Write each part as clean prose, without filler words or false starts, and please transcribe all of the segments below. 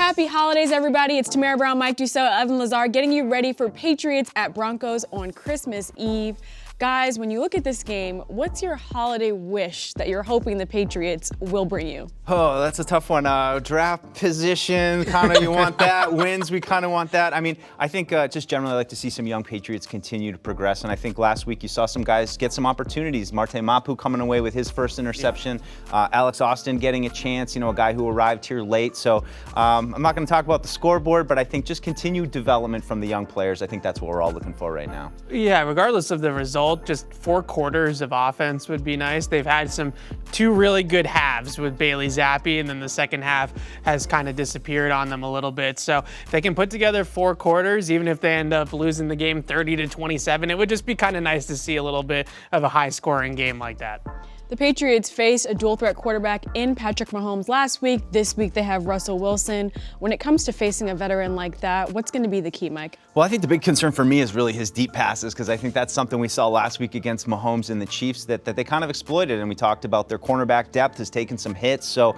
Happy holidays, everybody. It's Tamara Brown, Mike Dussault, Evan Lazar, getting you ready for Patriots at Broncos on Christmas Eve. Guys, when you look at this game, what's your holiday wish that you're hoping the Patriots will bring you? Oh, that's a tough one. Draft position, kind of you want that. Wins, we kind of want that. I mean, I think just generally I like to see some young Patriots continue to progress. And I think last week you saw some guys get some opportunities. Marte Mapu coming away with his first interception. Alex Austin getting a chance, a guy who arrived here late. So I'm not going to talk about the scoreboard, but I think just continued development from the young players. I think that's what we're all looking for right now. Yeah, regardless of the result, just 4 quarters of offense would be nice. They've had two really good halves with Bailey Zappi, and then the second half has kind of disappeared on them a little bit. So if they can put together 4 quarters, even if they end up losing the game 30-27, it would just be kind of nice to see a little bit of a high-scoring game like that. The Patriots faced a dual-threat quarterback in Patrick Mahomes last week. This week they have Russell Wilson. When it comes to facing a veteran like that, what's going to be the key, Mike? Well, I think the big concern for me is really his deep passes, because I think that's something we saw last week against Mahomes and the Chiefs that they kind of exploited. And we talked about their cornerback depth has taken some hits. So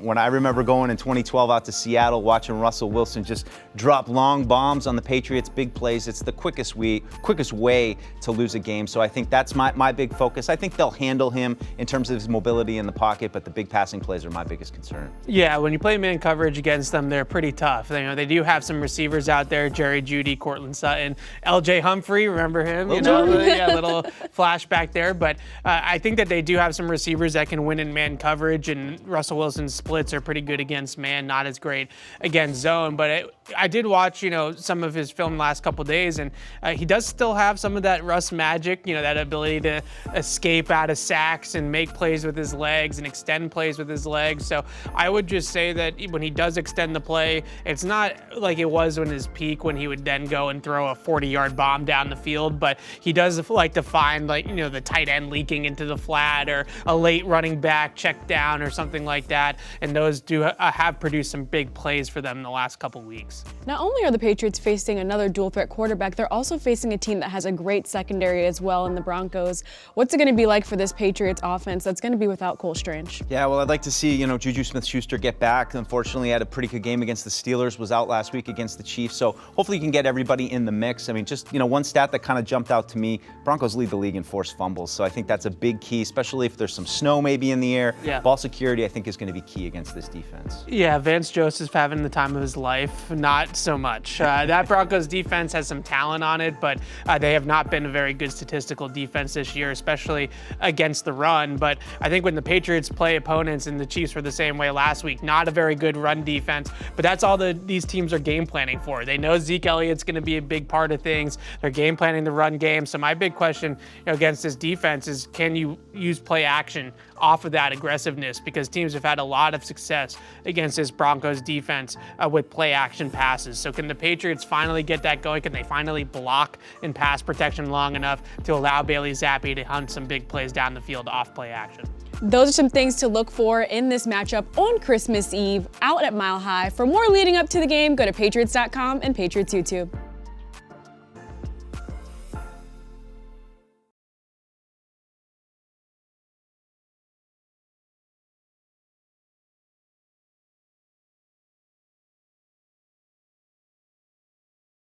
when I remember going in 2012 out to Seattle, watching Russell Wilson just drop long bombs on the Patriots, big plays, it's the quickest way to lose a game. So I think that's my big focus. I think they'll handle him in terms of his mobility in the pocket, but the big passing plays are my biggest concern. Yeah, when you play man coverage against them, they're pretty tough. They do have some receivers out there, Jerry Jeudy, Cortland Sutton, LJ Humphrey, remember him? Little flashback there. But I think that they do have some receivers that can win in man coverage, and Russell Wilson's splits are pretty good against man, not as great against zone. But I did watch, some of his film the last couple days, and he does still have some of that Russ magic, that ability to escape out of sacks and make plays with his legs and extend plays with his legs. So I would just say that when he does extend the play, it's not like it was in his peak when he would then go and throw a 40-yard bomb down the field, but he does like to find the tight end leaking into the flat or a late running back check down or something like that. And those do have produced some big plays for them in the last couple weeks. Not only are the Patriots facing another dual-threat quarterback, they're also facing a team that has a great secondary as well in the Broncos. What's it going to be like for this Patriots offense that's going to be without Cole Strange? Yeah, well, I'd like to see, Juju Smith-Schuster get back. Unfortunately, had a pretty good game against the Steelers, was out last week against the Chiefs. So hopefully you can get everybody in the mix. I mean, just, one stat that kind of jumped out to me, Broncos lead the league in forced fumbles. So I think that's a big key, especially if there's some snow maybe in the air. Yeah. Ball security, I think, is going to be key against this defense. Yeah, Vance Joseph having the time of his life, not so much. That Broncos defense has some talent on it, but they have not been a very good statistical defense this year, especially against the run. But I think when the Patriots play opponents, and the Chiefs were the same way last week, not a very good run defense, but that's all these teams are game planning for. They know Zeke Elliott's going to be a big part of things. They're game planning the run game. So my big question against this defense is, can you use play action off of that aggressiveness? Because teams have had a lot of success against this Broncos defense with play action passes. So can the Patriots finally get that going? Can they finally block in pass protection long enough to allow Bailey Zappi to hunt some big plays down the field off play action? Those are some things to look for in this matchup on Christmas Eve out at Mile High. For more leading up to the game, go to Patriots.com and Patriots YouTube.